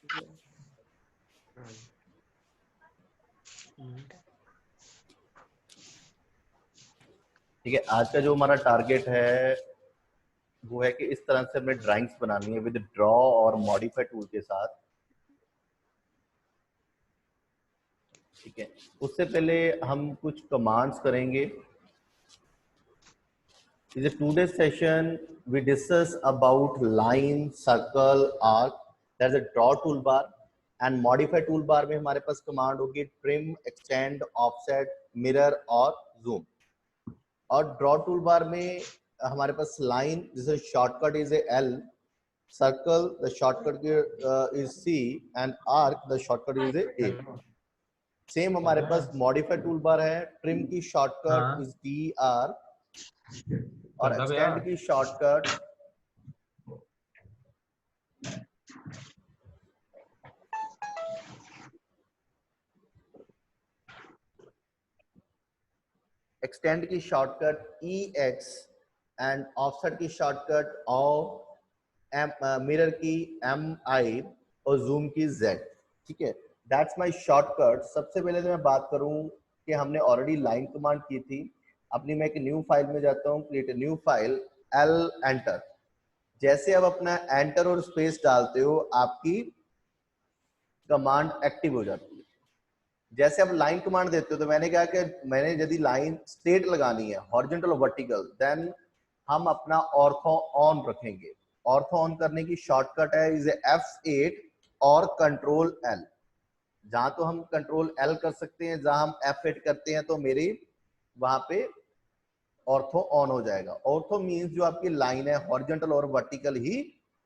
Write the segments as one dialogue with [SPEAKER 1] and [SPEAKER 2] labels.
[SPEAKER 1] ठीक है, आज का जो हमारा टारगेट है वो है कि इस तरह से हमें ड्राइंग्स बनानी है विद ड्रॉ और मॉडिफाई टूल के साथ। ठीक है, उससे पहले हम कुछ कमांड्स करेंगे। In the today's session, we discuss about line, circle, arc. There's a draw toolbar and modify toolbar में हमारे पास कमांड होगी trim, extend, offset, mirror और zoom। और draw toolbar में हमारे पास line जैसे shortcut is a L, circle the shortcut is C and arc the shortcut is a। Same हमारे पास modify toolbar है, trim की shortcut is DR और एक्सटेंड की शॉर्टकट EX एंड ऑफसेट की शॉर्टकट O, मिरर की MI और zoom की Z। ठीक है, दैट्स माय शॉर्टकट। सबसे पहले तो मैं बात करूं कि हमने ऑलरेडी लाइन कमांड की थी अपनी। मैं एक न्यू फाइल में जाता हूं, create a new file, L enter. जैसे आप अपना एंटर और स्पेस डालते हो आपकी कमांड एक्टिव हो जाती है। जैसे आप लाइन कमांड देते हो तो मैंने कहा कि मैंने यदि लाइन स्ट्रेट लगानी है हॉरिजॉन्टल और वर्टिकल, देन हम अपना ऑर्थो ऑन रखेंगे। ऑर्थो ऑन करने की शॉर्टकट है इज F8 और कंट्रोल L। जहां तो हम कंट्रोल L कर सकते हैं, जहां हम F8 करते हैं तो मेरी वहां पे ऑर्थो ऑन हो जाएगा। ऑर्थो मींस जो आपकी लाइन है हॉरिजॉन्टल और वर्टिकल ही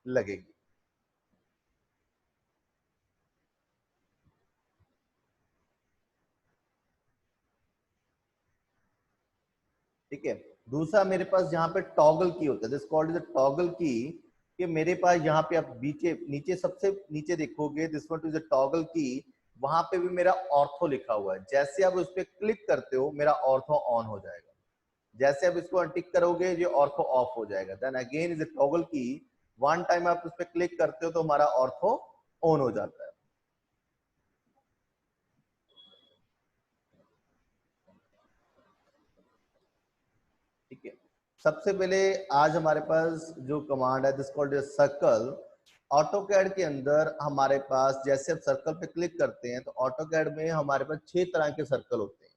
[SPEAKER 1] लगेगी। ठीक है, दूसरा मेरे पास यहाँ पे टॉगल की होता है, दिस कॉल्ड इज टॉगल की। कि मेरे पास यहाँ पे आप नीचे नीचे सबसे नीचे देखोगे दिस वन इज टॉगल की, वहां पे भी मेरा ऑर्थो लिखा हुआ है। जैसे आप उस पर क्लिक करते हो मेरा ऑर्थो ऑन हो जाएगा, जैसे आप इसको अनटिक करोगे ये ऑर्थो ऑफ हो जाएगा। देन अगेन इज टॉगल की, वन टाइम आप उस पर क्लिक करते हो तो हमारा ऑर्थो ऑन हो जाता है। ठीक है, सबसे पहले आज हमारे पास जो कमांड है दिस कॉल्ड सर्कल। ऑटोकैड के अंदर हमारे पास जैसे आप सर्कल पे क्लिक करते हैं तो ऑटोकैड में हमारे पास 6 तरह के सर्कल होते हैं।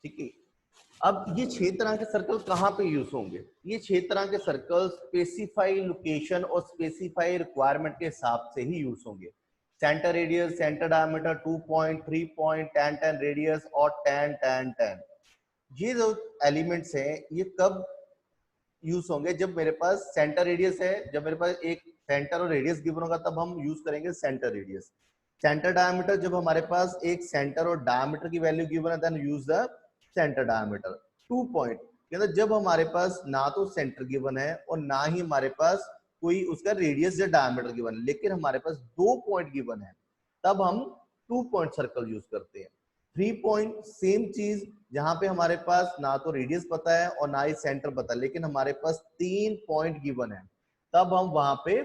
[SPEAKER 1] ठीक है, अब ये 6 तरह के सर्कल कहाँ पे यूज होंगे? ये 6 तरह के सर्कल स्पेसिफाई लोकेशन और स्पेसिफाई रिक्वायरमेंट के हिसाब से ही यूज होंगे। Centre radius, centre diameter, 2 point, 3 point, 10 10 radius और 10 10 10। ये जो एलिमेंट्स हैं ये कब यूज होंगे? जब मेरे पास सेंटर रेडियस है, जब मेरे पास एक सेंटर और रेडियस गिवन होगा तब हम यूज करेंगे सेंटर रेडियस। सेंटर डायमीटर, जब हमारे पास एक सेंटर और डायमीटर की वैल्यू गिवन है then use the centre diameter. 2 point के अंदर जब हमारे पास ना तो सेंटर गिवन है और ना ही हमारे पास कोई उसका रेडियस या डायमीटर गिवन है, लेकिन हमारे पास 2 पॉइंट गिवन है, तब हम 2 पॉइंट सर्कल यूज करते हैं। 3 पॉइंट सेम चीज, जहां पे हमारे पास ना तो रेडियस पता है और ना ही सेंटर पता है, लेकिन हमारे पास 3 पॉइंट गिवन है, तब हम वहां पे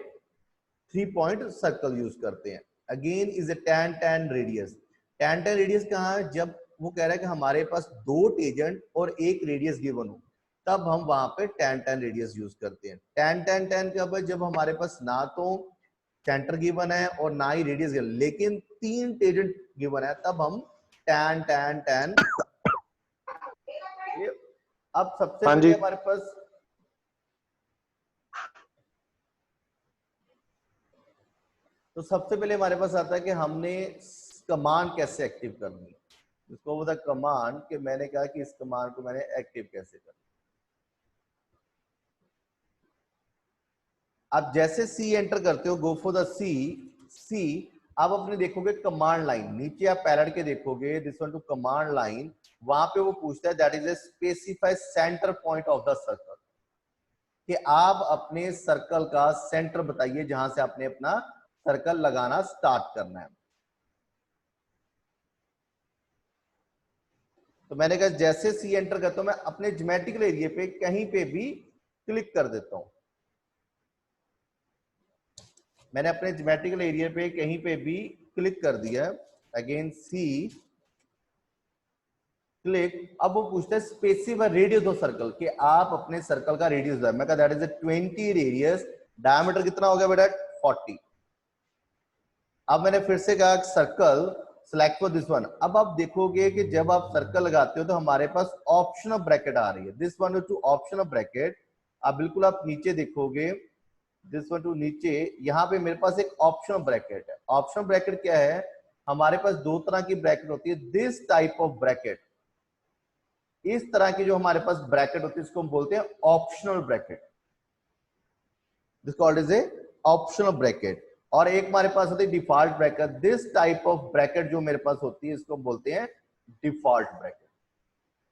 [SPEAKER 1] 3 पॉइंट सर्कल यूज करते हैं। Again is a 10 10 radius. 10 10 radius कहाँ है? जब वो कह रहा है कि हमारे पास 2 टेजेंट और एक रेडियस गिवन हो, तब हम वहां पे 10 10 रेडियस यूज करते हैं। 10 10 10 कब है? जब हमारे पास ना तो सेंटर गिवन है और ना ही रेडियस गिवन, लेकिन 3 टेजेंट गिवन है, तब हम 10 10 10। अब सबसे पहले हमारे पास आता है कि हमने कमांड कैसे एक्टिव करनी है। इसको बोलता है कमांड, कि मैंने कहा कि इस कमांड को मैंने एक्टिव कैसे करना। आप जैसे सी एंटर करते हो, गो फॉर द सी, आप अपने देखोगे कमांड लाइन, नीचे आप पैरेट के देखोगे this one to command line, वहां पे वो पूछता है that is A specify centre point of the circle, कि आप अपने सर्कल का सेंटर बताइए जहां से आपने अपना सर्कल लगाना स्टार्ट करना है। तो मैंने कहा जैसे सी एंटर करता हूं मैं अपने ज्योमेट्रिकल एरिया पे कहीं पे भी क्लिक कर देता हूं। मैंने अपने ज्योमेट्रिकल एरिया पे कहीं पे भी क्लिक कर दिया, अगेन सी क्लिक। अब वो पूछता है स्पेसिफाई रेडियस ऑफ सर्कल, कि आप अपने सर्कल का रेडियस है। मैं कहा दैट इज 20 रेडियस, डायमीटर कितना हो गया बेटा 40। अब मैंने फिर से कहा circle select for this one. अब आप देखोगे कि जब आप सर्कल लगाते हो तो हमारे पास ऑप्शन ऑफ ब्रैकेट आ रही है, this one to option of bracket. अब बिल्कुल आप नीचे देखोगे, दिस वन टू नीचे, यहाँ पे मेरे पास एक ऑप्शन ऑफ ब्रैकेट है। ऑप्शन ब्रैकेट क्या है, हमारे पास दो तरह की ब्रैकेट होती है। दिस टाइप ऑफ ब्रैकेट, इस तरह की जो हमारे पास ब्रैकेट होती है इसको हम बोलते हैं optional bracket, this called is a optional bracket. और एक हमारे पास होती है default bracket. This type of bracket जो मेरे पास होती है इसको हम बोलते हैं डिफॉल्ट ब्रैकेट,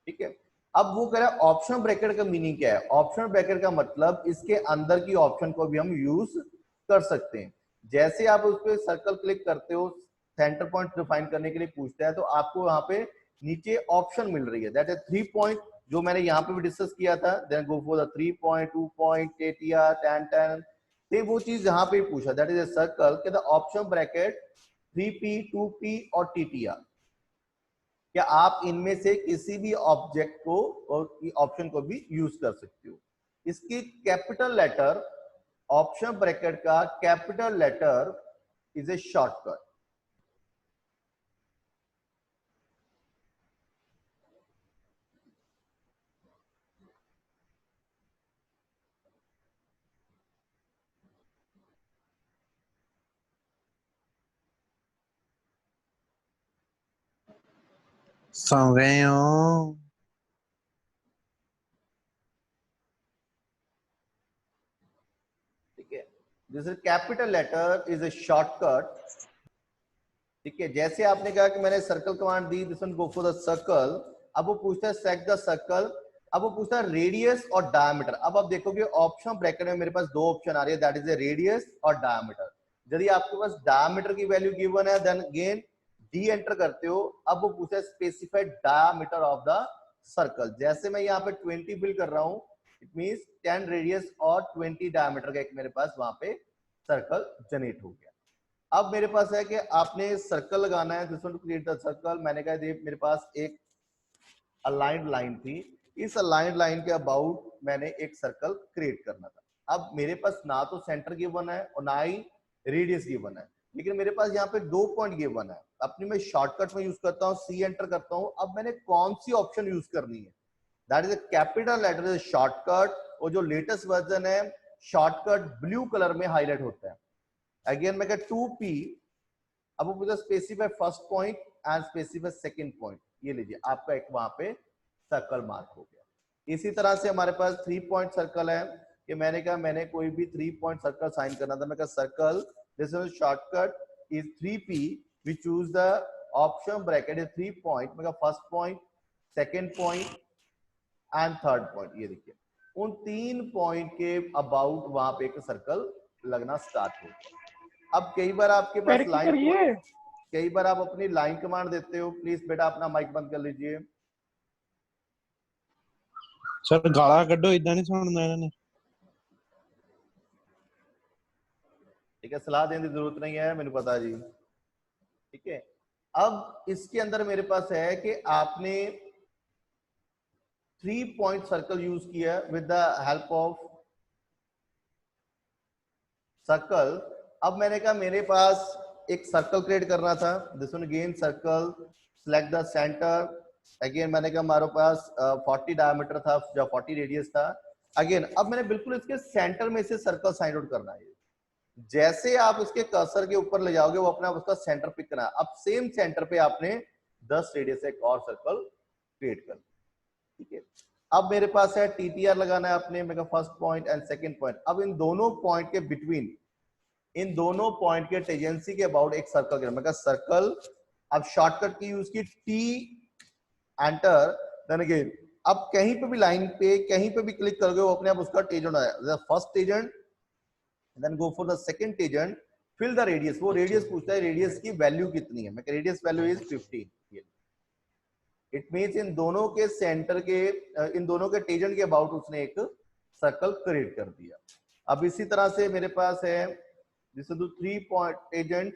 [SPEAKER 1] ठीक है। अब वो कह रहा है ऑप्शनल ब्रैकेट का मीनिंग क्या है। ऑप्शनल ब्रैकेट का मतलब इसके अंदर की ऑप्शन को भी हम यूज कर सकते हैं। जैसे आप उस पर सर्कल क्लिक करते हो, सेंटर पॉइंट डिफाइन करने के लिए पूछता है, तो आपको यहाँ पे नीचे ऑप्शन मिल रही है, दैट इज 3 पॉइंट, जो मैंने यहाँ पे भी डिस्कस किया था। Then go for the 3 point, 2 point, टेटिया, टैन। तो वो चीज यहाँ पे पूछा, दैट इज ए सर्कल के the option bracket 3p, 2p और टीटिया। क्या आप इनमें से किसी भी ऑब्जेक्ट को और ऑप्शन को भी यूज कर सकते हो। इसकी कैपिटल लेटर, ऑप्शन ब्रैकेट का capital letter is a shortcut.
[SPEAKER 2] सो गए हो?
[SPEAKER 1] ठीक है, this is capital letter is a shortcut. ठीक है, जैसे आपने कहा कि मैंने सर्कल कमांड दी, this one go for the circle. अब वो पूछता है सेलेक्ट द सर्कल। अब वो पूछता है रेडियस और डायमीटर। अब आप देखोगे ऑप्शन ब्रैकेट में मेरे पास दो ऑप्शन आ रही है, दैट इज ए रेडियस और डायमीटर। यदि आपके पास डायमीटर की वैल्यू गिवन है, देन अगेन डी एंटर करते हो। अब वो पूछता है specified diameter of the circle. जैसे मैं यहाँ पे 20 फिल कर रहा हूँ, इट मींस 10 रेडियस और 20 डायमीटर का एक मेरे पास वहां पे सर्कल जनरेट हो गया। अब मेरे पास है कि आपने सर्कल लगाना है, this one to create the circle. मैंने कहा मेरे पास एक अलाइंड लाइन थी, इस अलाइंड लाइन के अबाउट मैंने एक सर्कल क्रिएट करना था। अब मेरे पास ना तो सेंटर गिवन है और ना ही रेडियस गिवन है, लेकिन मेरे पास यहाँ पे 2 पॉइंट गिवन है। अपनी मैं शॉर्टकट में यूज करता हूँ, सी एंटर करता हूँ। अब मैंने कौन सी ऑप्शन यूज करनी है, that is capital letter is shortcut. और जो लेटेस्ट वर्जन है शॉर्टकट ब्लू कलर में हाईलाइट होता है। अगेन मैं 2p। अब वो मुझे specify first point and specify second point, ये लीजिए आपका एक वहां पे सर्कल मार्क हो गया। इसी तरह से हमारे पास 3 पॉइंट सर्कल है, कि मैंने कहा मैंने कोई भी 3 पॉइंट सर्कल साइन करना था। मैं कहा circle this is shortcut is 3p, we choose the option bracket is 3 point. मैं कहा first point, second point and third point. ये देखिए उन 3 पॉइंट के अबाउट वहां पे एक सर्कल लगना स्टार्ट हो गया। अब कई बार आपके पास लाइन, कई बार आप अपनी लाइन कमांड देते हो। प्लीज बेटा अपना माइक बंद कर लीजिए।
[SPEAKER 2] सर गाला कड्डो, इदा नहीं सुनना इन्होंने।
[SPEAKER 1] ठीक है, सलाह देने की जरूरत नहीं है, मैंने पता जी। ठीक है, अब इसके अंदर मेरे पास है कि आपने 3 पॉइंट सर्कल यूज किया with the help of circle. अब मैंने कहा मेरे पास एक सर्कल क्रिएट करना था, this one again circle, select the centre. Again मैंने कहा हमारे पास 40 डायमीटर था या 40 रेडियस था। अगेन अब मैंने बिल्कुल इसके सेंटर में से सर्कल साइन आउट करना है। जैसे आप उसके कर्सर के ऊपर ले जाओगे वो अपना उसका सेंटर पिक करना है। अब सेम सेंटर पे आपने 10 रेडियस एक और सर्कल क्रिएट कर, ठीक है। अब मेरे पास है टीटीआर लगाना है आपने, मेरा first point and second point. अब इन दोनों पॉइंट के बिटवीन, इन दोनों पॉइंट के टेजेंसी के अबाउट एक सर्कल करना। मैं सर्कल, अब शॉर्टकट की यूज की टी एंटर, देन अगेन अब कहीं पे भी लाइन पे कहीं पे भी क्लिक करोगे वो अपने आप उसका टेजेंट आएगा। First tangent, then go for the second tangent, fill the radius. वो रेडियस पूछता है रेडियस की वैल्यू कितनी है। मैं radius value is 15। It means इन दोनों के सेंटर के, इन दोनों के टेजेंट के अबाउट उसने एक सर्कल क्रिएट कर दिया। अब इसी तरह से मेरे पास है this is the 3 point tangent,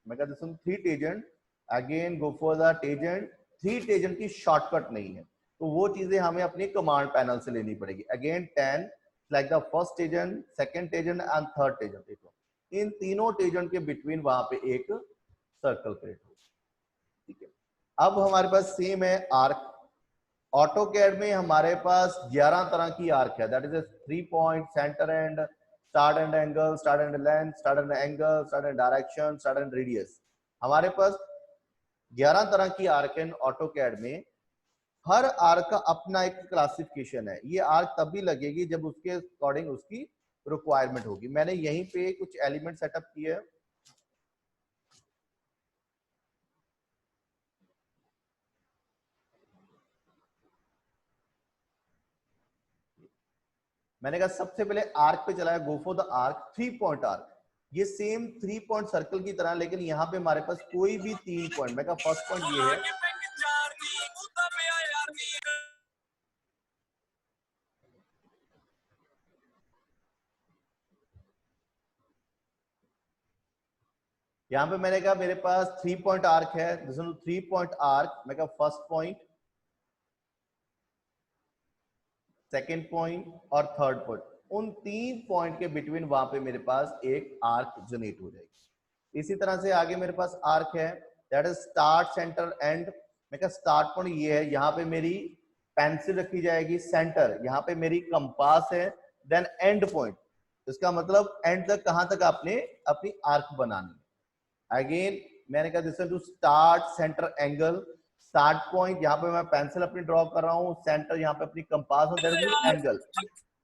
[SPEAKER 1] मैं कहता हूँ 3 tangent, again go for the tangent, 3 tangent की शॉर्टकट नहीं है, तो वो चीजें हमें अपनी कमांड पैनल से लेनी पड़ेगी। Again 10 like the first tangent, second tangent and third tangent. देखो इन तीनों टेजेंट के बिटवीन वहां पे एक सर्कल क्रिएट हो, ठीक है। अब हमारे पास सेम है आर्क। ऑटोकैड में हमारे पास 11 तरह की आर्क है, that is 3 point, centre and, start and angle, start and length, start and angle, start end direction, start end radius. हमारे पास 11 तरह की आर्क है ऑटोकैड में। हर आर्क का अपना एक क्लासिफिकेशन है। ये आर्क तभी लगेगी जब उसके अकॉर्डिंग उसकी रिक्वायरमेंट होगी। मैंने यहीं पे कुछ एलिमेंट सेटअप किए हैं। मैंने कहा सबसे पहले आर्क पे चलाया, गो for the arc, 3 point arc. ये सेम 3 पॉइंट सर्कल की तरह, लेकिन यहाँ पे हमारे पास कोई भी 3 पॉइंट, मैं कहा फर्स्ट पॉइंट ये है, यहाँ पे मैंने कहा मेरे पास 3 पॉइंट आर्क है, 3 पॉइंट आर्क, मैं कहा फर्स्ट पॉइंट, सेकेंड पॉइंट और थर्ड पॉइंट, उन 3 पॉइंट के बिटवीन वहां पे मेरे पास एक आर्क जनरेट हो जाएगी। इसी तरह से आगे मेरे पास आर्क है, that is start, centre, and. मैं कहा स्टार्ट पॉइंट ये है, यहाँ पे मेरी पेंसिल रखी जाएगी, सेंटर यहाँ पे मेरी कंपास है, देन एंड पॉइंट, इसका मतलब एंड तक कहां तक आपने अपनी आर्क बनानी है। अगेन मैंने कहा this to start, centre, angle. Start point यहाँ पे मैं पेंसिल अपनी ड्रॉ कर रहा हूँ, सेंटर यहाँ पे अपनी कंपास और there is angle,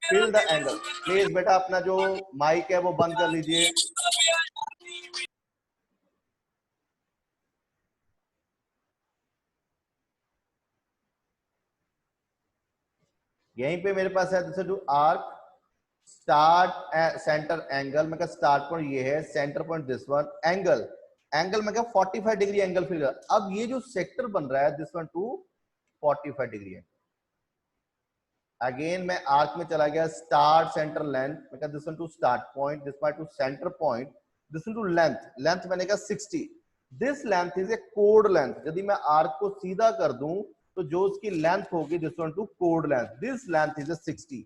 [SPEAKER 1] fill the angle. Please बेटा अपना जो माइक है वो बंद कर लीजिए। यहीं पे मेरे पास है this to arc, start, centre, angle. मैं कहा स्टार्ट पॉइंट ये है, centre point this one, angle, angle मैं कहा 45 डिग्री एंगल फिल कर। अब ये जो सेक्टर बन रहा है this one to 45 degree angle. Again मैं आर्क में चला गया, स्टार्ट, सेंटर, लेंथ। मैं कहा this one to start point, this one to centre point, this one to length. Length मैंने कहा 60। This length is a code length. यदि मैं आर्क को सीधा कर दूं तो जो उसकी लेंथ होगी this one to code length, this length is a 60।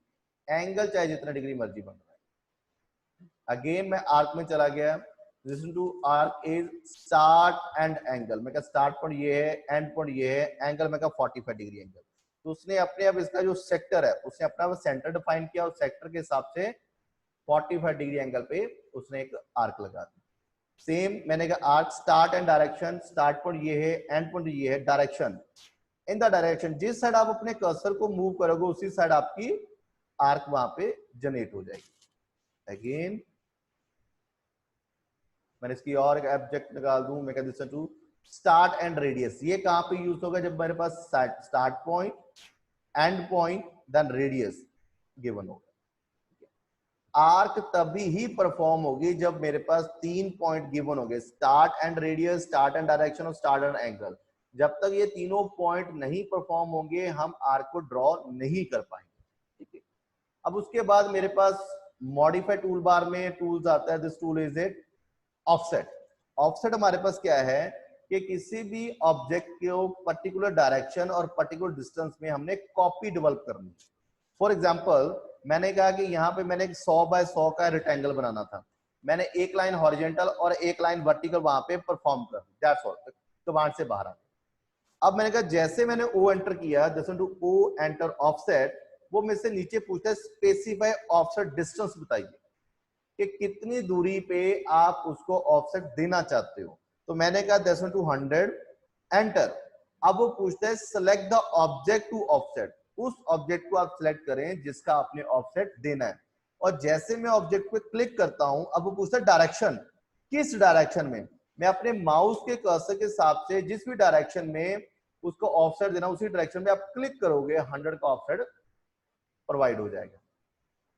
[SPEAKER 1] Angle चाहे जितना डिग्री मर्जी बन रहा है। अगेन मैं आर्क में चला गया, listen to arc is start and angle. मैं कहा स्टार्ट पॉइंट ये है, एंड पॉइंट ये है, एंगल मैं कहा 45 डिग्री एंगल। तो उसने अपने अब इसका जो सेक्टर है उसने अपना सेंटर डिफाइन किया और सेक्टर के हिसाब से 45 डिग्री एंगल पे उसने एक आर्क लगा दिया। सेम मैंने कहा arc, start end direction. Start point ये है, एंड पॉइंट ये है, डायरेक्शन, इन द डायरेक्शन, जिस साइड आप अपने कर्सर को मूव करोगे उसी साइड आपकी आर्क वहां पे जनरेट हो जाएगी। अगेन मैंने इसकी और एक ऑब्जेक्ट निकाल दूं, मैं कहता हूं टू स्टार्ट एंड रेडियस। ये कहां पे यूज होगा? जब मेरे पास start point, end point, then radius given होगा। आर्क तभी ही परफॉर्म होगी जब मेरे पास 3 पॉइंट गिवन होंगे, start end radius, start end direction और स्टार्ट एंड एंगल। जब तक ये तीनों पॉइंट नहीं परफॉर्म होंगे हम आर्क को ड्रॉ नहीं कर पाएंगे, ठीक है। अब उसके बाद मेरे पास मॉडिफाई टूल बार में टूल्स आता है, this tool is it offset. Offset हमारे पास क्या है कि किसी भी ऑब्जेक्ट को पर्टिकुलर डायरेक्शन और पर्टिकुलर डिस्टेंस में हमने कॉपी डेवलप करनी है। फॉर एग्जांपल मैंने कहा कि यहाँ पे मैंने 100 बाय 100 का रेक्टेंगल बनाना था, मैंने एक लाइन हॉरिजॉन्टल और एक लाइन वर्टिकल वहां पे परफॉर्म कर दी, दैट्स ऑल, कमांड से बाहर आ। अब मैंने कहा जैसे मैंने ओ एंटर किया, जैसे टू ओ एंटर ऑफसेट, वो मेरे से नीचे पूछता है स्पेसिफाई ऑफसेट डिस्टेंस, बताइए कि कितनी दूरी पे आप उसको ऑफसेट देना चाहते हो। तो मैंने कहा 100 एंटर। अब वो पूछता है select the object to offset, उस ऑब्जेक्ट को आप सिलेक्ट करें जिसका आपने ऑफसेट देना है। और जैसे मैं ऑब्जेक्ट पे क्लिक करता हूं, अब वो पूछता है डायरेक्शन, किस डायरेक्शन में। मैं अपने माउस के कर्सर के हिसाब से जिस भी डायरेक्शन में उसको ऑफसेट देना उसी डायरेक्शन में आप क्लिक करोगे, 100 का ऑफसेट प्रोवाइड हो जाएगा।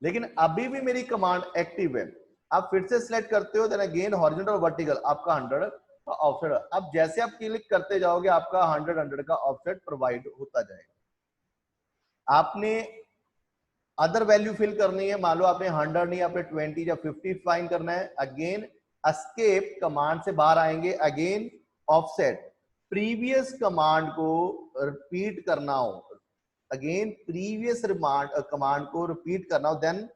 [SPEAKER 1] लेकिन अभी भी मेरी कमांड एक्टिव है, आप फिर से सिलेक्ट करते हो, देन अगेन हॉरिजॉन्टल और वर्टिकल, आपका 100 का ऑफसेट। अब जैसे आप क्लिक करते जाओगे आपका 100 का ऑफसेट प्रोवाइड होता जाएगा। आपने अदर वैल्यू फिल करनी है, मान लो आपने 100 नहीं, आपने 20 या 50 फाइन करना है, अगेन एस्केप कमांड से बाहर आएंगे, अगेन ऑफसेट, प्रीवियस कमांड को रिपीट करना हो, अगेन प्रीवियस कमांड को रिपीट करना हो, then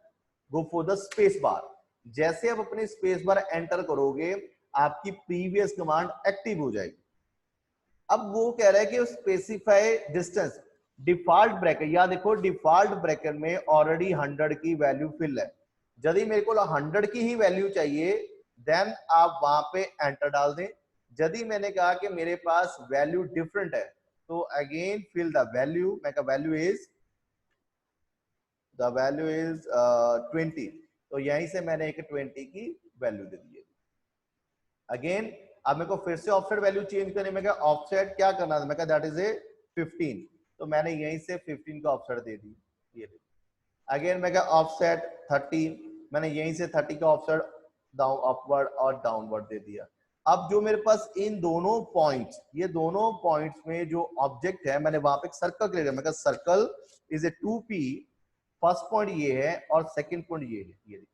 [SPEAKER 1] go for the space bar. जैसे आप अपने स्पेस बार एंटर करोगे आपकी प्रीवियस कमांड एक्टिव हो जाएगी। अब वो कह रहा है कि स्पेसिफाई डिस्टेंस, डिफॉल्ट ब्रैकेट, या देखो डिफॉल्ट ब्रैकेट में ऑलरेडी 100 की वैल्यू फिल है, यदि मेरे को 100 की ही वैल्यू चाहिए देन आप वहां पे एंटर डाल दें। यदि मैंने कहा कि मेरे पास वैल्यू डिफरेंट है तो अगेन फिल द वैल्यू, मैं का वैल्यू इज 20, तो यहीं से मैंने एक 20 की वैल्यू दे दी है। अगेन अब मेरे को फिर से ऑफसेट वैल्यू चेंज करने में, ऑफसेट क्या करना था, मैं कहा दैट इज ए 15, तो मैंने यहीं से 15 का ऑफसेट दे दी, ये अगेन मैं कहा ऑफसेट 30, मैंने यहीं से 30 का ऑफसेट डाउन अपवर्ड और डाउनवर्ड दे दिया। अब जो मेरे पास इन दोनों पॉइंट्स, ये दोनों पॉइंट्स में जो ऑब्जेक्ट है मैंने वहां पे एक सर्कल क्लियर किया, मैं कहा circle is a 2p, first point ये है और सेकंड पॉइंट ये है, ये देखिए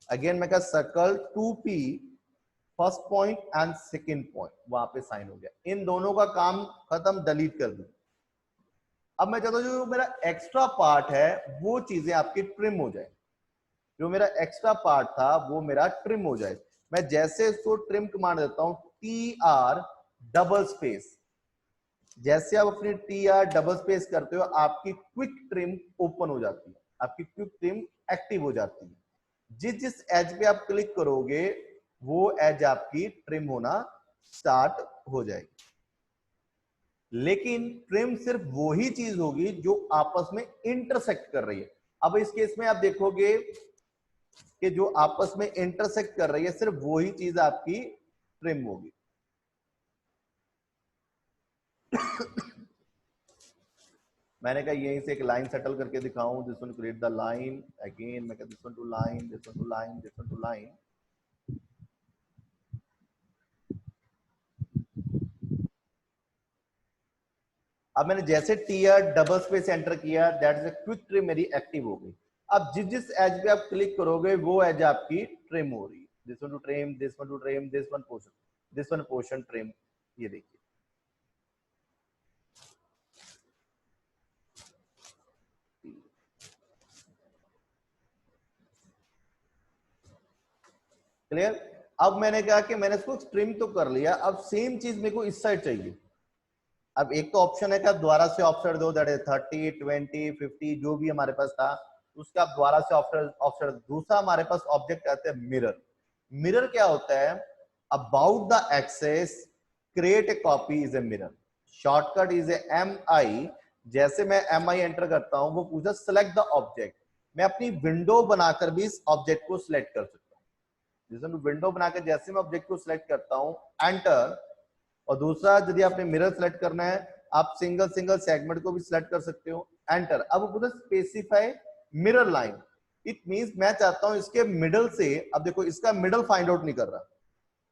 [SPEAKER 1] अगेन मैं कहा circle 2p first point and second point, वहां पे साइन हो गया, इन दोनों का काम खत्म, डिलीट कर दूं। अब मैं चाहता हूं जो मेरा एक्स्ट्रा पार्ट है वो चीजें आपकी ट्रिम हो जाए, जो मेरा एक्स्ट्रा पार्ट था वो मेरा ट्रिम हो जाए। मैं जैसे इसको ट्रिम कमांड देता हूं TR डबल स्पेस, जैसे आप अपनी TR डबल स्पेस करते हो आपकी क्विक ट्रिम ओपन हो जाती है, आपकी क्विक ट्रिम एक्टिव हो जाती है। जिस जिस एज पे आप क्लिक करोगे वो एज आपकी ट्रिम होना स्टार्ट हो जाएगी। लेकिन ट्रिम सिर्फ वो ही चीज होगी जो आपस में इंटरसेक्ट कर रही है। अब इस केस में आप देखोगे कि जो आपस में इंटरसेक्ट कर रही है सिर्फ वो ही चीज आपकी ट्रिम होगी। मैंने कहा यहीं से एक लाइन सेटल करके दिखाऊं, this one create the line, again मैं कहा this one to line, this one to line, this one to line. अब मैंने जैसे टीयर डबल स्पेस एंटर किया, that is a quick trim मेरी एक्टिव हो गई। अब जिस जिस एज पे आप क्लिक करोगे वो एज आपकी ट्रिम हो रही है, this one to trim, this one to trim, this one portion, this one portion trim, ये देखिए। क्लियर? अब मैंने कहा कि मैंने इसको ट्रिम तो कर लिया, अब सेम चीज मेरे को इस साइड चाहिए। अब एक तो ऑप्शन है कि आप दोबारा से ऑफसेट दो, दैट इज 30, 20, 50 जो भी हमारे पास था उसका आप दोबारा से ऑफसेट। दूसरा हमारे पास ऑब्जेक्ट आते हैं मिरर। मिरर क्या होता है, about the axis create a copy is a mirror, shortcut is a MI। जैसे मैं MI एंटर करता हूं वो पूछा सेलेक्ट द ऑब्जेक्ट, मैं अपनी विंडो बनाकर भी इस ऑब्जेक्ट को सिलेक्ट कर सकता हूं। जैसे विंडो बनाकर जैसे मैं ऑब्जेक्ट को सिलेक्ट करता हूं एंटर, और दूसरा यदि आपने मिरर सेलेक्ट करना है आप सिंगल सिंगल सेगमेंट को भी सिलेक्ट कर सकते हो, एंटर। अब पूरा specify mirror line, it means मैं चाहता हूं इसके मिडल से, अब देखो इसका मिडल फाइंड आउट नहीं कर रहा,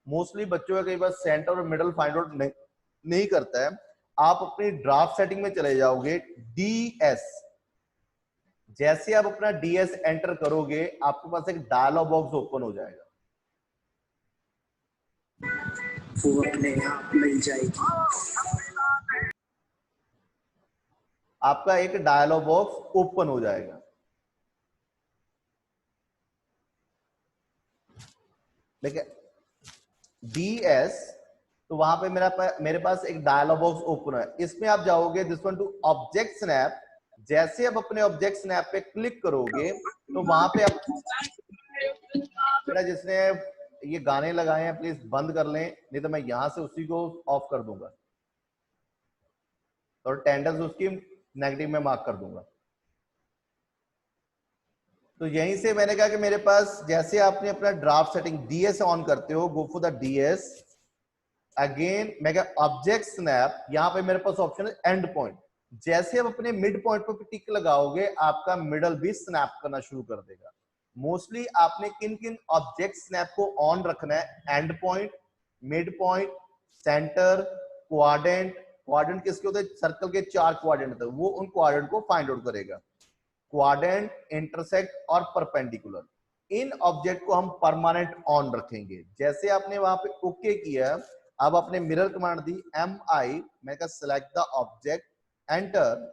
[SPEAKER 1] मोस्टली बच्चों का कई बार सेंटर और मिडल फाइंड आउट नहीं करता है। आप अपनी ड्राफ्ट सेटिंग में चले जाओगे, DS, जैसे आप अपना DS एंटर करोगे आपके पास एक डायलॉग बॉक्स ओपन हो जाएगा,
[SPEAKER 3] वो अपने आप मिल जाएगी।
[SPEAKER 1] आपका एक डायलॉग बॉक्स ओपन हो जाएगा। देखिए DS, तो वहां पे मेरे पास एक डायलॉग बॉक्स ओपन है, इसमें आप जाओगे this one to object snap, जैसे आप अपने ऑब्जेक्ट स्नैप पे क्लिक करोगे तो वहां पे आप, जिसने ये गाने लगाए हैं प्लीज बंद कर लें, नहीं तो मैं यहां से उसी को ऑफ कर दूंगा और टेंडेंस उसकी नेगेटिव में मार्क कर दूंगा। तो यहीं से मैंने कहा कि मेरे पास जैसे आपने अपना ड्राफ्ट सेटिंग DS ऑन करते हो, गो फॉर द DS, अगेन मैं कहा ऑब्जेक्ट स्नैप, यहां पे मेरे पास ऑप्शन है एंड पॉइंट, जैसे आप अपने मिड पॉइंट पर टिक लगाओगे आपका मिडल भी स्नैप करना शुरू कर देगा। मोस्टली आपने किन किन ऑब्जेक्ट स्नैप को ऑन रखना है, and point, mid point, centre, quadrant. Quadrant किसके होते हैं, सर्कल के 4 क्वाड्रेंट होते हैं, वो उन क्वाड्रेंट को फाइंड आउट करेगा। क्वाड्रेंट, इंटरसेक्ट और परपेंडिकुलर, इन ऑब्जेक्ट को हम परमानेंट ऑन रखेंगे। जैसे आपने वहां पे ओके किया, अब आपने मिरर कमांड दी MI, मैं कहा सिलेक्ट द ऑब्जेक्ट, एंटर।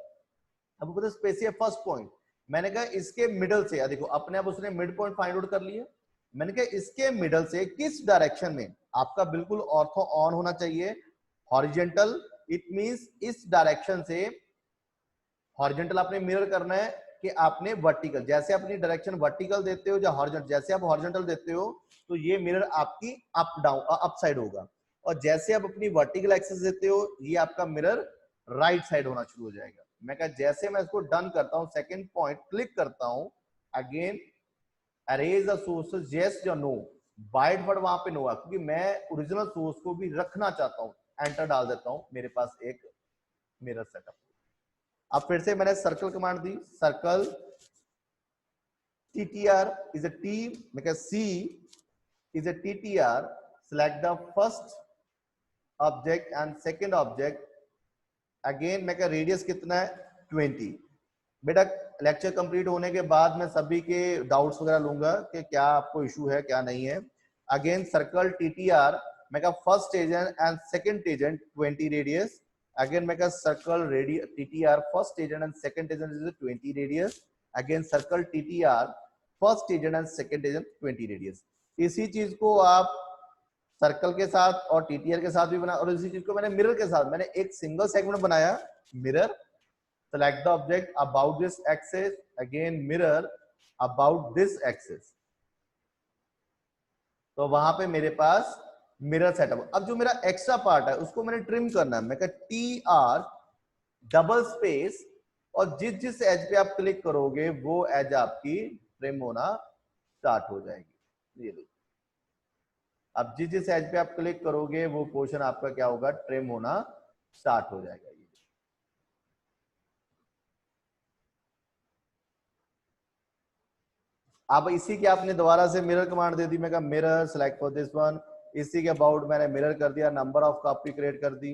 [SPEAKER 1] अब बोलते स्पेसिफाई फर्स्ट पॉइंट, मैंने कहा इसके मिडल से, देखो अपने आप उसने मिड पॉइंट फाइंड आउट कर लिया। मैंने कहा इसके मिडल से किस डायरेक्शन में, आपका बिल्कुल ऑर्थो ऑन होना चाहिए, हॉरिजेंटल, इट मींस इस डायरेक्शन से हॉरिजेंटल आपने मिरर करना है कि आपने वर्टिकल, जैसे अपनी डायरेक्शन वर्टिकल देते हो या हॉरिजेंटल, जैसे आप हॉरिजेंटल देते हो तो ये मिरर आपकी अप डाउन अप साइड होगा, और जैसे आप अपनी वर्टिकल एक्सिस देते हो ये आपका मिरर राइट साइड होना शुरू हो जाएगा। मैं कहा जैसे मैं इसको डन करता हूं, सेकंड पॉइंट क्लिक करता हूं, again arrays the sources, yes या नो, बाय डिफॉल्ट वहां पे नो है क्योंकि मैं ओरिजिनल सोर्स को भी रखना चाहता हूं। एंटर डाल देता हूं, मेरे पास एक मिरर सेटअप। अब फिर से मैंने circle command the, circle TTR is a T, make a C is a TTR, select the first object and second object, again make a radius कितना है 20। बेटा लेक्चर कंप्लीट होने के बाद मैं सभी के डाउट्स वगैरह लूंगा कि क्या आपको इशू है क्या नहीं है। Again circle TTR, make a first tangent and second tangent 20 radius, again make a circle radius TTR, first tangent and second tangent is 20 radius, again circle TTR, first tangent and second tangent 20 radius. इसी चीज को आप circle के साथ और TTR के साथ भी बना, और इसी चीज को मैंने मिरर के साथ, मैंने एक सिंगल सेगमेंट बनाया, mirror, select the object about this axis, again mirror about this axis, तो वहां पे मेरे पास मिरर सेटअप। अब जो मेरा एक्स्ट्रा पार्ट है उसको मैंने ट्रिम करना है, मैं कहा TR डबल स्पेस, और जिस जिस एज पे आप क्लिक करोगे वो एज आपकी ट्रिम होना स्टार्ट हो जाएगी। ये देखिए, अब जिस जिस एज पे आप क्लिक करोगे वो पोर्शन आपका क्या होगा, ट्रिम होना स्टार्ट हो जाएगा। अब इसी के आपने दोबारा से मिरर कमांड दे दी, मैं कहा mirror select for this one, इसी के अबाउट मैंने मिरर कर दिया, नंबर ऑफ कॉपी क्रिएट कर दी,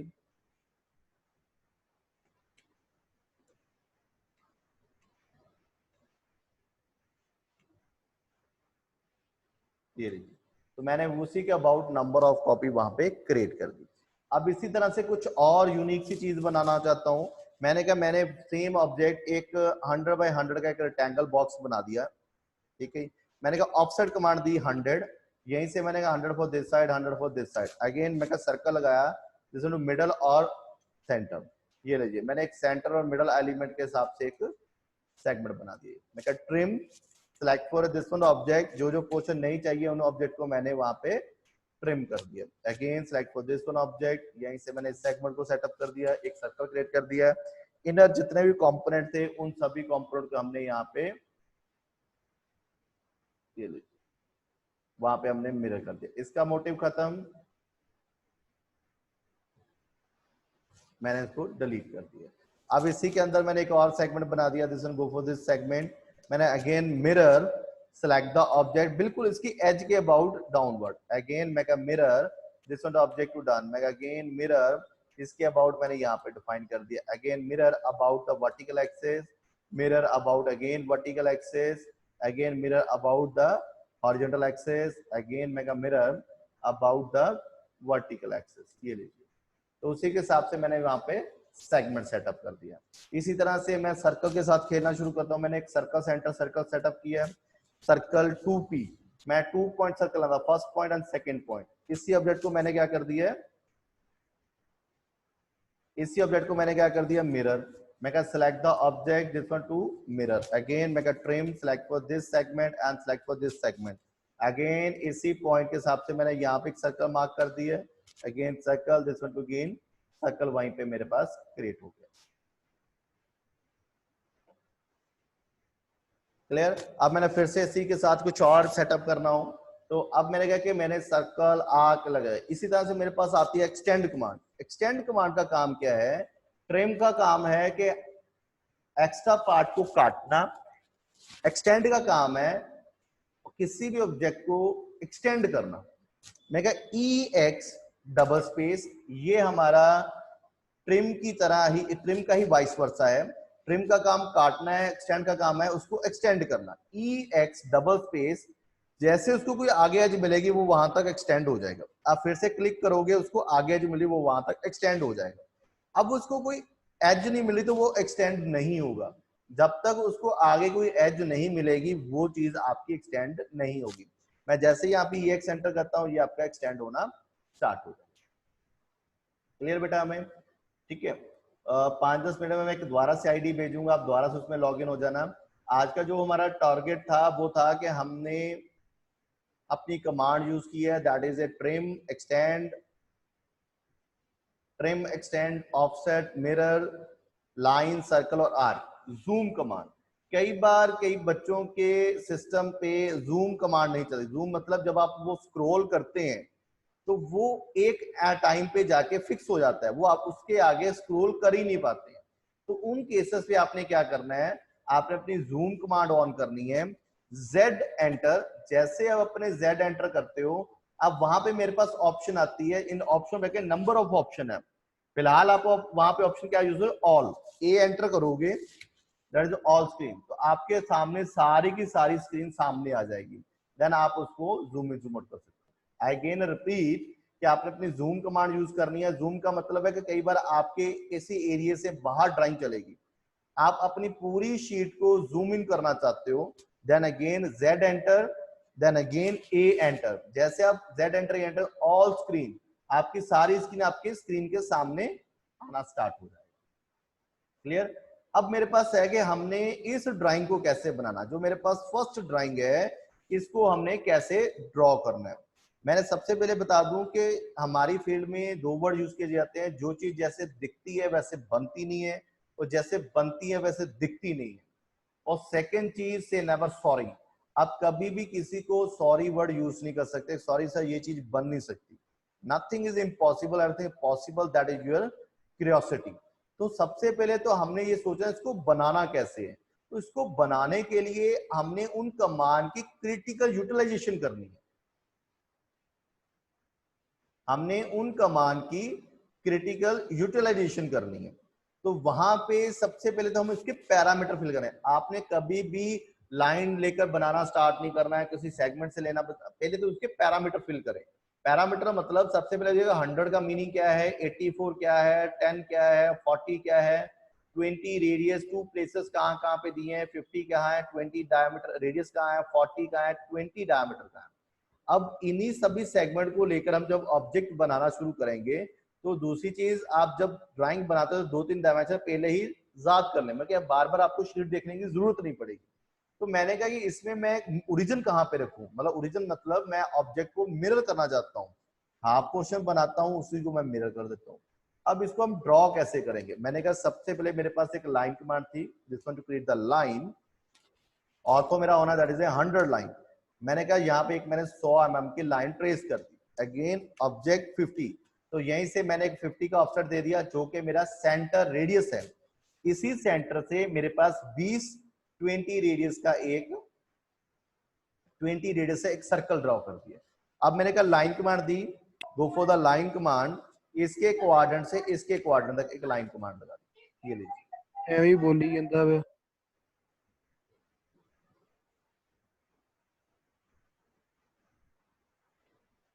[SPEAKER 1] ये रही, तो मैंने उसी के अबाउट नंबर ऑफ कॉपी वहां पे क्रिएट कर दी। अब इसी तरह से कुछ और यूनिक सी चीज बनाना चाहता हूं, मैंने कहा मैंने सेम ऑब्जेक्ट एक 100 बाय 100 का एक रेक्टेंगल बॉक्स बना दिया, ठीक है। मैंने कहा ऑफसेट कमांड दी 100, यहीं से मैंने कहा 100 for this side, 100 for this side, again मैं सर्कल लगाया जिसमें मिडल और सेंटर, ये लीजिए मैंने एक सेंटर और मिडल एलिमेंट के हिसाब से एक सेगमेंट बना दिए। मैं कहा trim select for this one object, जो जो पोर्शन नहीं चाहिए उन ऑब्जेक्ट को मैंने वहां पे ट्रिम कर दिया, again select for this one object, यहीं से मैंने इस सेगमेंट को सेटअप कर दिया, एक सर्कल क्रिएट कर दिया, इनर जितने भी कंपोनेंट थे उन सभी कंपोनेंट को हमने यहाँ पे ये लीजिए वहां पे हमने मिरर कर दिया, इसका मोटिव खत्म, मैंने इसको डिलीट कर दिया। अब इसी के अंदर मैंने एक और सेगमेंट बना दिया, this one go for this segment, मैंने again mirror select the object, बिल्कुल इसकी एज के अबाउट डाउनवर्ड, अगेन मैं का mirror this one object to done, मैं अगेन मिरर इसके अबाउट मैंने यहाँ पे डिफाइन कर दिया, again mirror about the vertical axis, mirror about again vertical axis, again mirror about the horizontal axis, again मैं का mirror about the vertical axis, ये लीजिए, तो उसी के हिसाब से मैंने वहां पे सेगमेंट सेटअप कर दिया। इसी तरह से मैं सर्कल के साथ खेलना शुरू करता हूं, मैंने एक सर्कल सेंटर सर्कल सेटअप किया, सर्कल 2P, मैं 2 पॉइंट सर्कल लगा, first point and second point, इसी ऑब्जेक्ट को मैंने क्या कर दिया, इसी ऑब्जेक्ट को मैंने क्या कर दिया मिरर, मैं कहा select the object this one to mirror, again मैं कहा trim select for this segment and select for this segment, again इसी पॉइंट के हिसाब से मैंने यहाँ पे एक सर्कल मार्क कर दिया, again circle this one to gain circle, वहीं पे मेरे पास क्रिएट हो गया। क्लियर? अब मैंने फिर से इसी के साथ कुछ और सेटअप करना हो, तो अब मैंने कहा कि मैंने सर्कल आर्क लगाया, इसी तरह से मेरे पास आती है एक्सटेंड कमांड। एक्सटेंड कमांड का काम क्या है, ट्रिम का काम है कि एक्स्ट्रा पार्ट को काटना, एक्सटेंड का काम है किसी भी ऑब्जेक्ट को एक्सटेंड करना। मैं कहा EX डबल स्पेस, ये हमारा ट्रिम की तरह ही, ट्रिम का ही वाइस वर्सा है, ट्रिम का काम काटना है, एक्सटेंड का काम है उसको एक्सटेंड करना। ई एक्स डबल स्पेस, जैसे उसको कोई आगे एज मिलेगी वो वहां तक एक्सटेंड हो जाएगा। आप फिर से क्लिक करोगे, उसको आगे एज मिली वो वहां तक एक्सटेंड हो जाएगा। अब उसको कोई एज नहीं मिली तो वो एक्सटेंड नहीं होगा। जब तक उसको आगे कोई एज नहीं मिलेगी वो चीज आपकी एक्सटेंड नहीं होगी। मैं जैसे ही यहाँ पे एक्स एंटर करता हूँ ये आपका एक्सटेंड होना स्टार्ट हो जाएगा। क्लियर बेटा हमें? ठीक है। 5-10 मिनट में मैं दोबारा से आईडी भेजूंगा, आप दोबारा से उसमें लॉग इन हो जाना। आज का जो हमारा टारगेट था वो था कि हमने अपनी कमांड यूज की है, that is A trim extend offset mirror line circle और आर्क। जूम कमांड, कई बार कई बच्चों के सिस्टम पे जूम कमांड नहीं चलती। जूम मतलब जब आप वो स्क्रॉल करते हैं तो वो एक टाइम पे जाके फिक्स हो जाता है, वो आप उसके आगे स्क्रॉल कर ही नहीं पाते हैं। तो उन केसेस पे आपने क्या करना है, आपने अपनी जूम कमांड ऑन करनी है, Z एंटर। जैसे आप अपने Z एंटर करते हो, अब वहां पे मेरे पास ऑप्शन आती है, इन ऑप्शन में नंबर ऑफ ऑप्शन है। फिलहाल आप वहां पे ऑप्शन क्या यूज हो, ऑल। ए एंटर करोगे, दैट इज ऑल स्क्रीन, तो आपके सामने सारी की सारी स्क्रीन सामने आ जाएगी। देन आप उसको जूम इन जूम आउट कर सकते हो। अगेन रिपीट कि आपने अपनी जूम कमांड यूज करनी है। जूम का मतलब है कि कई बार आपके किसी एरिया से बाहर ड्राइंग चलेगी, आप अपनी पूरी शीट को जूम इन करना चाहते हो, then again Z enter, then again A enter. जैसे आप Z enter enter all screen, आपकी सारी स्क्रीन आपके स्क्रीन के सामने आना स्टार्ट हो जाएगा। क्लियर? अब मेरे पास है कि हमने इस ड्राइंग को कैसे बनाना। जो मेरे पास फर्स्ट ड्राइंग है इसको हमने कैसे ड्रॉ करना है। मैंने सबसे पहले बता दूं कि हमारी फील्ड में 2 वर्ड यूज किए जाते हैं, जो चीज जैसे दिखती है वैसे बनती नहीं है, और जैसे बनती है वैसे दिखती नहीं है। और सेकंड चीज से नेवर सॉरी। आप कभी भी किसी को सॉरी वर्ड यूज नहीं कर सकते, सॉरी सर ये चीज बन नहीं सकती। Nothing is impossible, everything possible, that is your curiosity. तो सबसे पहले तो हमने ये सोचा इसको बनाना कैसे है। तो इसको बनाने के लिए हमने उन कमांड की क्रिटिकल यूटिलाइजेशन करनी है। हमने उन कमांड की क्रिटिकल यूटिलाइजेशन करनी है। तो वहां पे सबसे पहले तो हम इसके पैरामीटर फिल करें। आपने कभी भी लाइन लेकर बनाना स्टार्ट नहीं करना है, किसी सेगमेंट से लेना, पहले तो उसके पैरामीटर फिल करें। पैरामीटर मतलब सबसे पहले 100 का मीनिंग क्या है, 84 क्या है, 10 क्या है, 40 क्या है, 20 रेडियस, 2 प्लेसेस कहाँ कहाँ पे दिए हैं, 50 कहाँ है, 20 डायमीटर रेडियस कहाँ है, 40 कहाँ है, 20 डायमीटर कहाँ है। अब इन्हीं सभी सेगमेंट को लेकर हम जब ऑब्जेक्ट बनाना शुरू करेंगे, तो दूसरी चीज आप जब ड्राइंग बनाते हो 2-3 डायमेंशन पहले ही याद कर लें, मतलब बार बार आपको शीट देखने की जरूरत नहीं पड़ेगी। तो मैंने कहा कि इसमें मैं ओरिजिन कहाँ पे रखूं, मतलब ओरिजिन मतलब मैं ऑब्जेक्ट को मिरर करना चाहता हूँ, हाफ पोर्शन बनाता हूँ उसी को मैं मिरर कर देता हूँ। अब इसको हम ड्रॉ कैसे करेंगे। मैंने कहा सबसे पहले मेरे पास एक लाइन कमांड थी, this one to create the line, और तो मेरा होना दैट इज 100 लाइन। मैंने कहा यहाँ पे एक मैंने 100 mm की लाइन ट्रेस कर दी। अगेन ऑब्जेक्ट 50, तो यहीं से मैंने एक 50 का ऑफसेट दे दिया जो कि मेरा सेंटर रेडियस है। इसी सेंटर से मेरे पास 20 रेडियस का एक 20 रेडियस से एक सर्कल ड्रॉ कर दिया। अब मैंने कहा line command the, go for the line command, इसके क्वाड्रेंट से इसके क्वाड्रेंट तक एक लाइन कमांड लगा दी। ये लीजिए,
[SPEAKER 2] ਐਵੇਂ ਹੀ ਬੋਲੀ ਜਾਂਦਾ ਵੇ।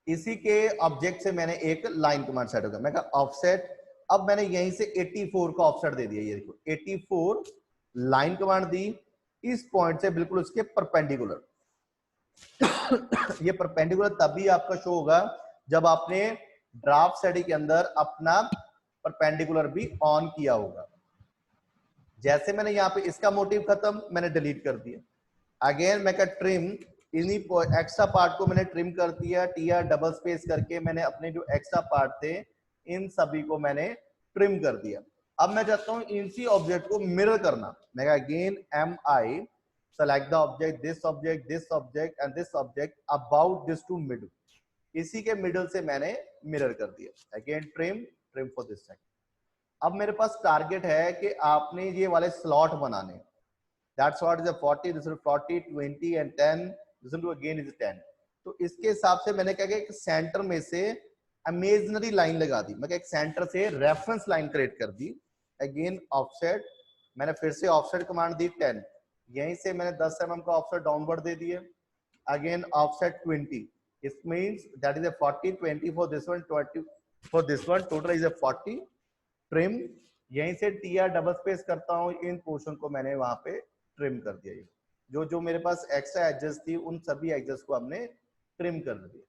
[SPEAKER 1] इसी के ऑब्जेक्ट से मैंने एक लाइन कमांड सेट हो गया। मैं कहा ऑफसेट, अब मैंने यहीं से 84 का ऑफसेट दे दिया। ये देखो 84 लाइन कमांड दी, इस पॉइंट से बिल्कुल उसके परपेंडिकुलर। ये परपेंडिकुलर तभी आपका शो होगा जब आपने ड्राफ्ट स्टडी के अंदर अपना परपेंडिकुलर भी ऑन किया होगा। जैसे मैंने यहाँ पे इसका मोटिव खत्म, मैंने डिलीट कर दिया। अगेन मैं ट्रिम, इन्हीं एक्स्ट्रा पार्ट को मैंने ट्रिम कर दिया, TR डबल स्पेस करके मैंने अपने जो एक्स्ट्रा पार्ट थे इन सभी को मैंने ट्रिम कर दिया। अब मैं चाहता हूं इसी ऑब्जेक्ट को मिरर करना। मैं again MI select the object, this object and this object about this to middle, इसी के मिडल से मैंने मिरर कर दिया। Again trim for this segment. अब मेरे पास टारगेट है कि आपने ये वाले स्लॉट बनाने, that slot is a 40, this is 40, 20 and 10, this one again is 10। तो इसके हिसाब से मैंने क्या किया, एक सेंटर में से इमेजिनरी लाइन लगा दी, मैं एक सेंटर से रेफरेंस लाइन क्रिएट कर दी। अगेन ऑफसेट मैंने फिर से ऑफसेट कमांड दी 10, यहीं से मैंने 10 mm का ऑफसेट डाउनवर्ड दे दिया, again offset 20, it means that is a 40, 20 for this one, 20 for this one, total is a 40, trim, यहीं से TR डबल स्पेस करता हूं, इन पोर्शन को मैंने वहां पे ट्रिम कर दिया। जो जो मेरे पास एक्स्ट्रा एजेस थी उन सभी एजेस को हमने ट्रिम कर दिया।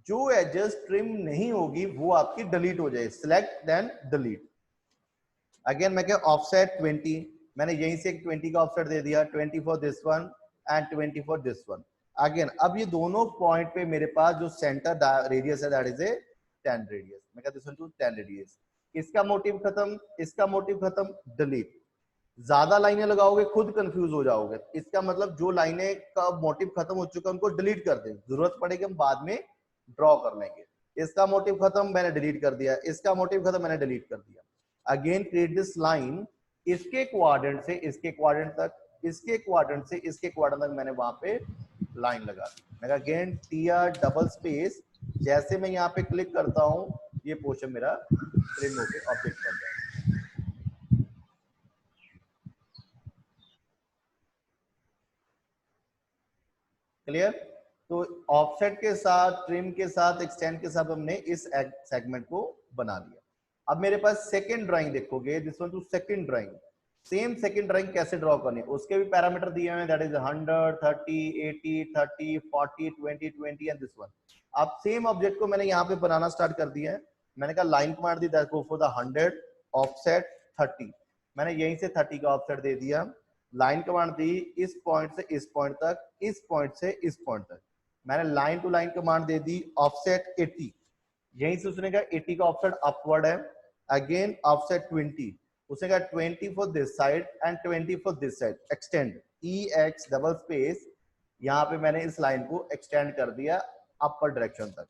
[SPEAKER 1] जो एजेस ट्रिम नहीं होगी वो आपकी डिलीट हो जाए, सिलेक्ट देन डिलीट। अगेन मैं क्या ऑफसेट 20, मैंने यहीं से एक 20 का ऑफसेट दे दिया, 20 for this one and 20 for this one. Again अब ये दोनों पॉइंट पे मेरे पास जो सेंटर रेडियस है दैट इज ए 10 रेडियस, मैं कहता हूं 10 रेडियस। इसका मोटिव खत्म, इसका मोटिव खत्म, डिलीट। ज्यादा लाइनें लगाओगे खुद कंफ्यूज हो जाओगे, इसका मतलब जो लाइनें का मोटिव खत्म हो चुका है उनको डिलीट कर दें, जरूरत पड़ेगी हम बाद में ड्रॉ कर लेंगे। इसका मोटिव खत्म, मैंने डिलीट कर दिया, इसका मोटिव खत्म, मैंने डिलीट कर दिया। अगेन क्रिएट दिस लाइन, इसके क्वाड्रेंट से इसके क्वाड्रेंट तक, इसके क्वाड्रेंट से इसके क्वाड्रेंट तक मैंने वहां पे लाइन लगा दी। मैं अगेन TR डबल स्पेस, जैसे मैं यहाँ पे क्लिक करता हूं ये पोर्शन मेरा ट्रिम होके ऑब्जेक्ट बन जाए। क्लियर? तो ऑफसेट के साथ, ट्रिम के साथ, एक्सटेंड के साथ हमने इस सेगमेंट को बना लिया। अब मेरे पास सेकंड ड्राइंग देखोगे, this one to second drawing, same second drawing कैसे ड्रॉ करनी है उसके भी पैरामीटर दिए हुए हैं, that is 100, 30, 80, 30, 40, 20, 20 and this one. अब सेम ऑब्जेक्ट को मैंने यहाँ पे बनाना स्टार्ट कर दिया है। मैंने कहा line command the, that go for the 100, offset 30, मैंने यहीं से 30 का ऑफसेट दे दिया। लाइन कमांड दी, इस पॉइंट से इस पॉइंट तक, इस पॉइंट से इस पॉइंट तक, मैंने लाइन टू लाइन कमांड दे दी, ऑफसेट 80, यहीं से उसने कहा 80 का ऑफसेट अपवर्ड है। अगेन ऑफसेट 20, उसने कहा 20 for this side and 20 for this side, extend, EX double space, यहाँ पे मैंने इस लाइन को एक्सटेंड कर दिया अपर डायरेक्शन तक।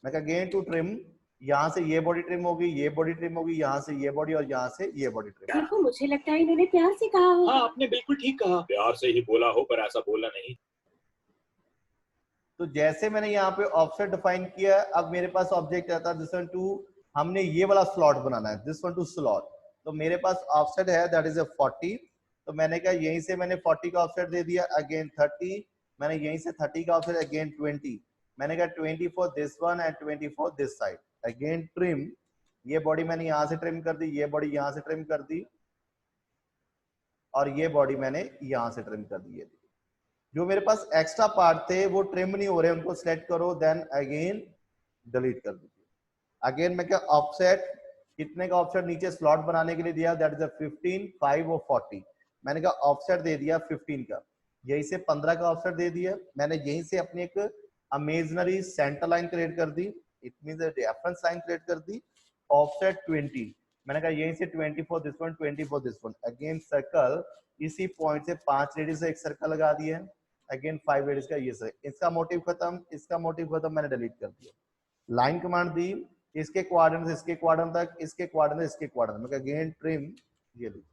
[SPEAKER 1] मैं अगेन टू ट्रिम, यहाँ से ये बॉडी ट्रिम होगी, ये बॉडी ट्रिम होगी, यहाँ से ये बॉडी और यहाँ से ये बॉडी ट्रिम।
[SPEAKER 4] देखो मुझे लगता है इन्होंने प्यार से कहा होगा।
[SPEAKER 5] हाँ आपने बिल्कुल ठीक कहा, प्यार से ही बोला हो पर ऐसा बोला नहीं।
[SPEAKER 1] तो जैसे मैंने यहाँ पे ऑफसेट डिफाइन किया, अब मेरे पास ऑब्जेक्ट आता है दिस वन टू, हमने ये वाला स्लॉट बनाना है, दिस वन टू स्लॉट। तो मेरे पास ऑफसेट है दैट इज ए 40, तो मैंने कहा यहीं से मैंने 40 का ऑफसेट दे दिया, अगेन 30, मैंने यहीं से 30 का ऑफसेट, अगेन 20, मैंने कहा 20 for this one and 20 for this side. Again trim, ये बॉडी मैंने यहां से ट्रिम कर दी, ये बॉडी यहां से ट्रिम कर दी, और ये बॉडी मैंने यहां से ट्रिम कर दी। जो मेरे पास एक्स्ट्रा पार्ट थे वो ट्रिम नहीं हो रहे, उनको सिलेक्ट करो, देन अगेन डिलीट कर दीजिए। अगेन मैं क्या ऑफसेट, कितने का ऑफसेट नीचे स्लॉट बनाने के लिए दिया, दैट इज 15, 5 और 40, मैंने कहा ऑफसेट दे दिया 15 का, यहीं से 15 का ऑफसेट दे दिया। मैंने यहीं से अपनी एक इमेजिनरी सेंटर लाइन क्रिएट कर दी, it means reference line create कर दी, ऑफसेट 20, मैंने कहा यहीं से 20 for this one, 20 for this one. Again circle, इसी पॉइंट से 5 रेडियस से एक सर्कल लगा दिया, अगेन 5 रेडियस का ये सर्कल, इसका मोटिव खत्म, इसका मोटिव खत्म, मैंने डिलीट कर दिया। लाइन कमांड दी, इसके क्वाड्रेंट से इसके क्वाड्रेंट तक, इसके क्वाड्रेंट से इसके क्वाड्रेंट, मैं अगेन ट्रिम, ये लीजिए।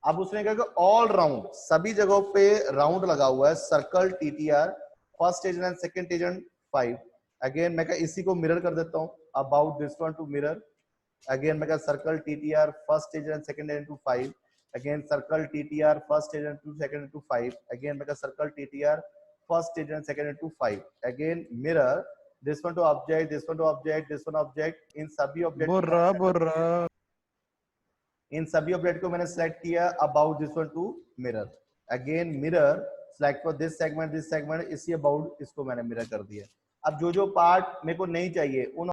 [SPEAKER 1] अब उसने कहा कि ऑल राउंड, सभी जगहों पे राउंड लगा हुआ है, circle TTR, first tangent and second tangent 5। Again मैं इसी को मिरर कर देता हूं, about this one to mirror. Again मैं circle TTR, first tangent and second tangent to 5। Again circle TTR, first tangent to second to 5। Again मैं circle TTR, first tangent second to 5। Again mirror, this one to object, this one to object, this one object, इन सभी object in सभी object को मैंने select किया, about this one to mirror. Again mirror, select for this segment, इसी about इसको मैंने mirror कर दिया। अब जो जो पार्ट मेरे को नहीं चाहिए उन